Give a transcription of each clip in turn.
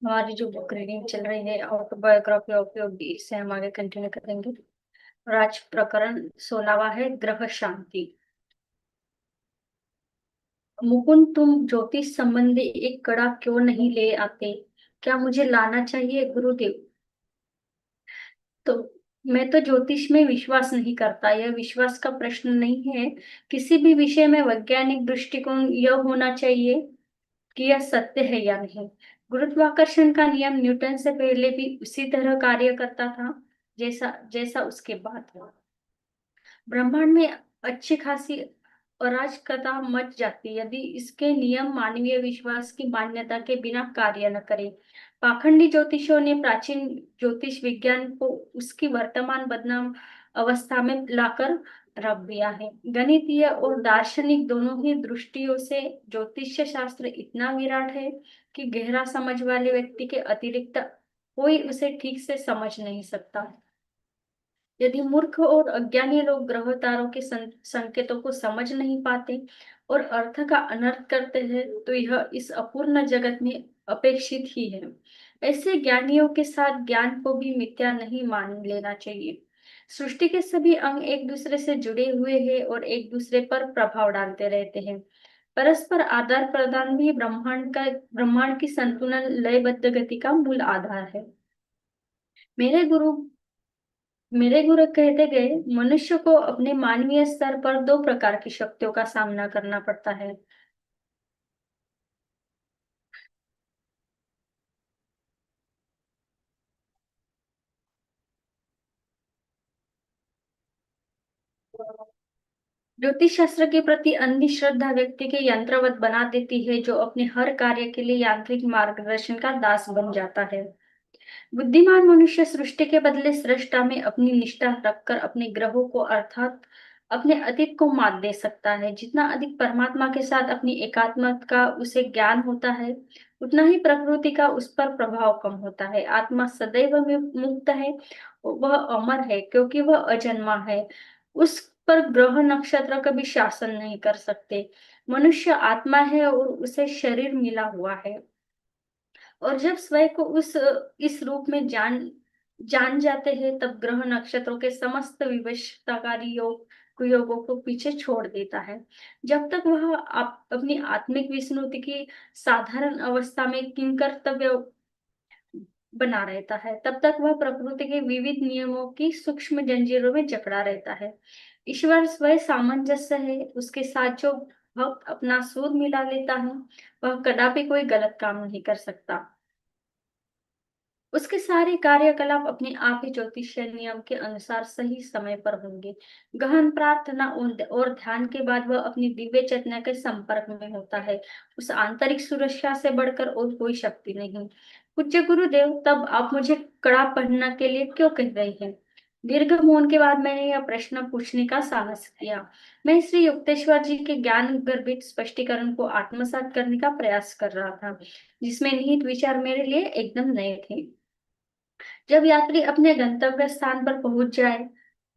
हमारी जो book reading चल रही है ऑटोबायोग्राफी ऑफ योगी, इससे हम आगे कंटिन्यू करेंगे। राज प्रकरण 16वां है, ग्रह शांति। मुकुंद, तुम ज्योतिष संबंधी एक कड़ा क्यों नहीं ले आते? क्या मुझे लाना चाहिए गुरुदेव? तो मैं तो ज्योतिष में विश्वास नहीं करता, यह विश्वास का प्रश्न नहीं है। किसी भी विषय में वैज्ञानिक दृष्टिकोण यह होना चाहिए कि यह सत्य है या नहीं। गुरुत्वाकर्षण का नियम न्यूटन से पहले भी उसी तरह कार्य करता था जैसा जैसा उसके बाद हुआ। ब्रह्मांड में अच्छी खासी अराजकता मच जाती यदि इसके नियम मानवीय विश्वास की मान्यता के बिना कार्य न करें। पाखंडी ज्योतिषों ने प्राचीन ज्योतिष विज्ञान को उसकी वर्तमान बदनाम अवस्था में लाकर रख दिया है। गणितीय और दार्शनिक दोनों ही दृष्टियों से ज्योतिष शास्त्र इतना विराट है कि गहरा समझ वाले व्यक्ति के अतिरिक्त कोई उसे ठीक से समझ नहीं सकता। यदि मूर्ख और अज्ञानी लोग ग्रह तारों के संकेतों को समझ नहीं पाते और अर्थ का अनर्थ करते हैं, तो यह इस अपूर्ण जगत में अपेक्षित ही है। ऐसे ज्ञानियों के साथ ज्ञान को भी मिथ्या नहीं मान लेना चाहिए। सृष्टि के सभी अंग एक दूसरे से जुड़े हुए हैं और एक दूसरे पर प्रभाव डालते रहते हैं। परस्पर आदान प्रदान भी ब्रह्मांड की संतुलन लयबद्ध गति का मूल आधार है। मेरे गुरु मेरे गुरु कहते गए, मनुष्य को अपने मानवीय स्तर पर दो प्रकार की शक्तियों का सामना करना पड़ता है। ज्योतिष शास्त्र के प्रति अंधी श्रद्धा व्यक्ति के यंत्रवत बना देती है, जो अपने हर कार्य के लिए यांत्रिक मार्गदर्शन का दास बन जाता है। बुद्धिमान मनुष्य सृष्टि के बदले सृष्टा में अपनी निष्ठा रखकर अपने ग्रहों को अर्थात अपने अतीत को मात दे सकता है। जितना अधिक परमात्मा के साथ अपनी एकात्मता का उसे ज्ञान होता है, उतना ही प्रकृति का उस पर प्रभाव कम होता है। आत्मा सदैव में मुक्त है, वह अमर है क्योंकि वह अजन्मा है। उस पर ग्रह नक्षत्र कभी शासन नहीं कर सकते। मनुष्य आत्मा है और उसे शरीर मिला हुआ है, और जब स्वयं को उस इस रूप में जान जान जाते हैं, तब ग्रह नक्षत्रों के समस्त विवशताकारी कुयोगों को पीछे छोड़ देता है। जब तक वह अपनी आत्मिक विस्मृति की साधारण अवस्था में किंकर्तव्य बना रहता है, तब तक वह प्रकृति के विविध नियमों की सूक्ष्म जंजीरों में जकड़ा रहता है। ईश्वर स्वयं सामंजस्य है, उसके साथ जो भक्त अपना सूद मिला लेता है, वह कदापि कोई गलत काम नहीं कर सकता। उसके सारे कार्यकलाप अपने आप ही ज्योतिषीय नियम के अनुसार सही समय पर होंगे। गहन प्रार्थना और ध्यान के बाद वह अपनी दिव्य चेतना के संपर्क में होता है। उस आंतरिक सुरक्षा से बढ़कर और कोई शक्ति नहीं। पूज्य गुरुदेव, तब आप मुझे कड़ा पहनने के लिए क्यों कह रहे हैं? दीर्घ मौन के बाद मैंने यह प्रश्न पूछने का साहस किया। मैं श्री युक्तेश्वर जी के ज्ञान गर्भित स्पष्टीकरण को आत्मसात करने का प्रयास कर रहा था, जिसमें निहित विचार मेरे लिए एकदम नए थे। जब यात्री अपने गंतव्य स्थान पर पहुंच जाए,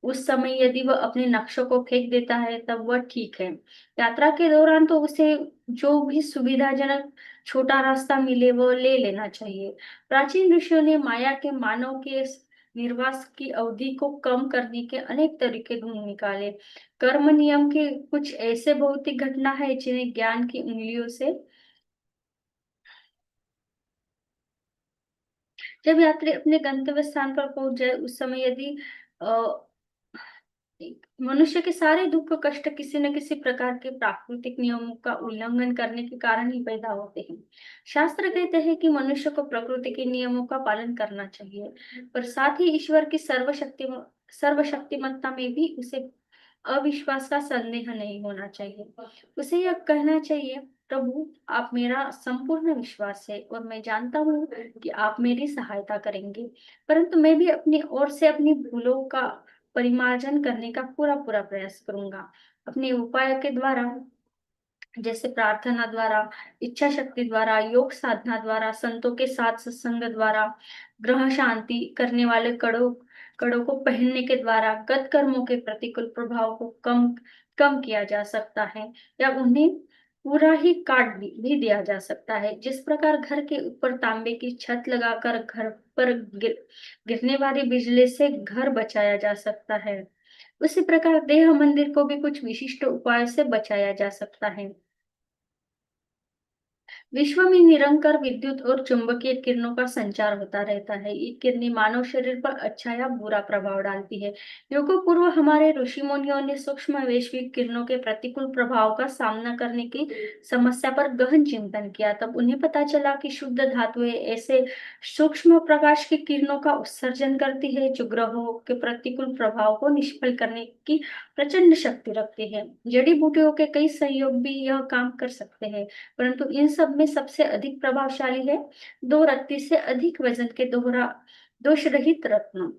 उस समय यदि वह अपने नक्शों को फेंक देता है, तब वह ठीक है। यात्रा के दौरान तो उसे जो भी सुविधाजनक छोटा रास्ता मिले वह ले लेना चाहिए। प्राचीन ऋषियों ने माया के मानव के निर्वास की अवधि को कम करने के अनेक तरीके ढूंढ निकाले। कर्म नियम के कुछ ऐसे भौतिक घटना है जिन्हें ज्ञान की उंगलियों से जब यात्री अपने गंतव्य स्थान पर पहुंच जाए, उस समय यदि अ, मनुष्य के सारे दुख कष्ट किसी न किसी प्रकार के प्राकृतिक नियमों का उल्लंघन करने के कारण ही पैदा होते हैं। शास्त्र कहते हैं कि मनुष्य को प्रकृति के नियमों का पालन करना चाहिए, पर साथ ही ईश्वर की सर्वशक्तिमत्ता में भी उसे अविश्वास का संदेह नहीं होना चाहिए। उसे यह कहना चाहिए, प्रभु, आप मेरा संपूर्ण विश्वास है और मैं जानता हूँ कि आप मेरी सहायता करेंगे। परंतु मैं भी अपनी ओर से अपनी भूलों का परिमार्जन करने का पूरा पूरा प्रयास करूंगा। अपने उपाय के द्वारा, जैसे प्रार्थना द्वारा, इच्छा शक्ति द्वारा, योग साधना द्वारा, संतों के साथ सत्संग द्वारा, ग्रह शांति करने वाले कड़ों कड़ों को पहनने के द्वारा गत कर्मों के प्रतिकूल प्रभाव को कम कम किया जा सकता है, या उन्हें पूरा ही काट भी दिया जा सकता है। जिस प्रकार घर के ऊपर तांबे की छत लगाकर घर पर गिरने वाली बिजली से घर बचाया जा सकता है, उसी प्रकार देह मंदिर को भी कुछ विशिष्ट उपाय से बचाया जा सकता है। विश्व में निरंतर विद्युत और चुंबकीय किरणों का संचार होता रहता है। ये किरणें मानव शरीर पर अच्छा या बुरा प्रभाव डालती है। युगों पूर्व हमारे ऋषि मुनियों ने सूक्ष्म वैश्विक किरणों के प्रतिकूल प्रभाव का सामना करने की समस्या पर गहन चिंतन किया। तब उन्हें पता चला कि शुद्ध धातुएं ऐसे सूक्ष्म प्रकाश की किरणों का उत्सर्जन करती है जो ग्रहों के प्रतिकूल प्रभाव को निष्फल करने की प्रचंड शक्ति रखती है। जड़ी बूटियों के कई सहयोग भी यह काम कर सकते हैं, परंतु इन सब में सबसे अधिक प्रभावशाली है 2 रत्ती से अधिक वजन के दोहरा दोष रहित रत्न।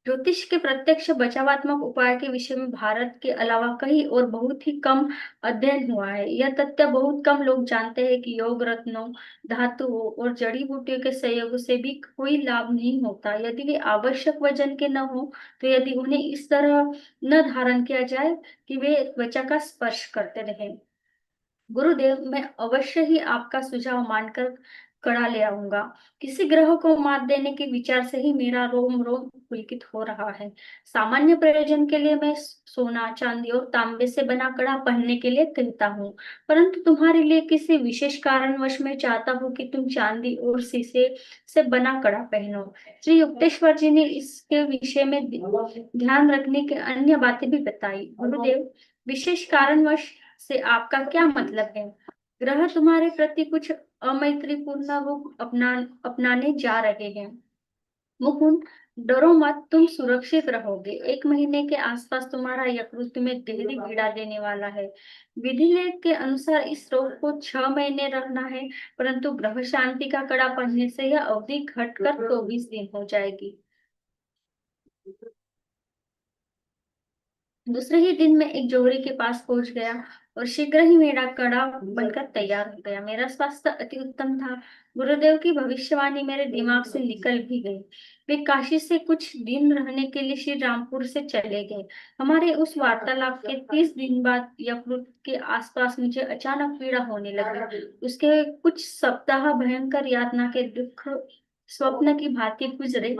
ज्योतिष के प्रत्यक्ष बचावात्मक उपाय के विषय में भारत के अलावा कहीं और बहुत ही कम अध्ययन हुआ है। यह तथ्य बहुत कम लोग जानते हैं कि योग रत्नों, धातुओं और जड़ी बूटियों के सहयोग से भी कोई लाभ नहीं होता यदि वे आवश्यक वजन के न हो। तो यदि उन्हें इस तरह न धारण किया जाए कि वे त्वचा का स्पर्श करते रहें। गुरुदेव, मैं अवश्य ही आपका सुझाव मानकर कड़ा ले आऊंगा। किसी ग्रह को मात देने के विचार से ही मेरा रोम रोम पुलकित हो रहा है। सामान्य प्रयोजन के लिए मैं सोना, चांदी और तांबे से बना कड़ा पहनने के लिए कहता हूँ, परंतु तुम्हारे लिए किसी विशेष कारणवश मैं चाहता हूँ कि तुम चांदी और शीशे से बना कड़ा पहनो। श्री युक्तेश्वर जी ने इसके विषय में ध्यान रखने के अन्य बातें भी बताई। गुरुदेव, विशेष कारणवश से आपका क्या मतलब है? ग्रह तुम्हारे प्रति कुछ अमैत्रीपूर्ण रूप अपनाने जा रहे हैं। मुकुंद, डरो मत, तुम सुरक्षित रहोगे। 1 महीने के आसपास तुम्हारा यकृत में गहरी पीड़ा देने वाला है। विधि लेख के अनुसार इस रोग को 6 महीने रहना है, परंतु ग्रह शांति का कड़ा पड़ने से यह अवधि घटकर 24 दिन हो जाएगी। दूसरे ही दिन मैं एक जोहरी के पास पहुंच गया और शीघ्र ही मेरा कड़ा बनकर तैयार हो गया। मेरा स्वास्थ्य अति उत्तम था। गुरुदेव की भविष्यवाणी मेरे दिमाग से निकल भी गई। वे काशी से कुछ दिन रहने के लिए श्री रामपुर से चले गए। हमारे उस वार्तालाप के 30 दिन बाद यकृत के आसपास मुझे अचानक पीड़ा होने लगी। उसके कुछ सप्ताह भयंकर यातना के दुख स्वप्न की भांति गुजरे।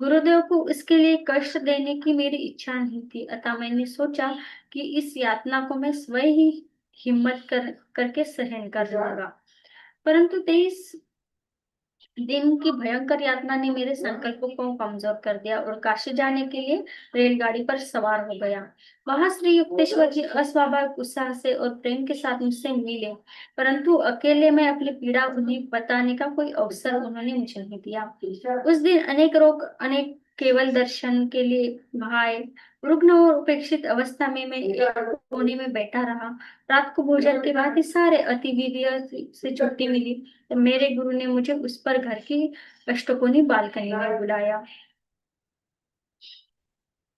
गुरुदेव को इसके लिए कष्ट देने की मेरी इच्छा नहीं थी, अतः मैंने सोचा कि इस यातना को मैं स्वयं ही हिम्मत करके सहन कर लूंगा। परंतु 23 दिन की भयंकर यातना ने मेरे संकल्पों को कमजोर कर दिया और काशी जाने के लिए रेलगाड़ी पर सवार हो गया। वहां श्री युक्तेश्वर जी अस्वाभाविक उत्साह से और प्रेम के साथ मुझसे मिले, परंतु अकेले में अपनी पीड़ा उन्हें बताने का कोई अवसर उन्होंने मुझे नहीं दिया। उस दिन अनेक लोग अनेक केवल दर्शन के लिए भाई रुग्ण और उपेक्षित अवस्था में मैं एक कोने में बैठा रहा। रात को भोजन के बाद ही सारे अतिथियों से छुट्टी मिली। तो मेरे गुरु ने मुझे उस पर घर की अष्टकोनी बालकनी में बुलाया।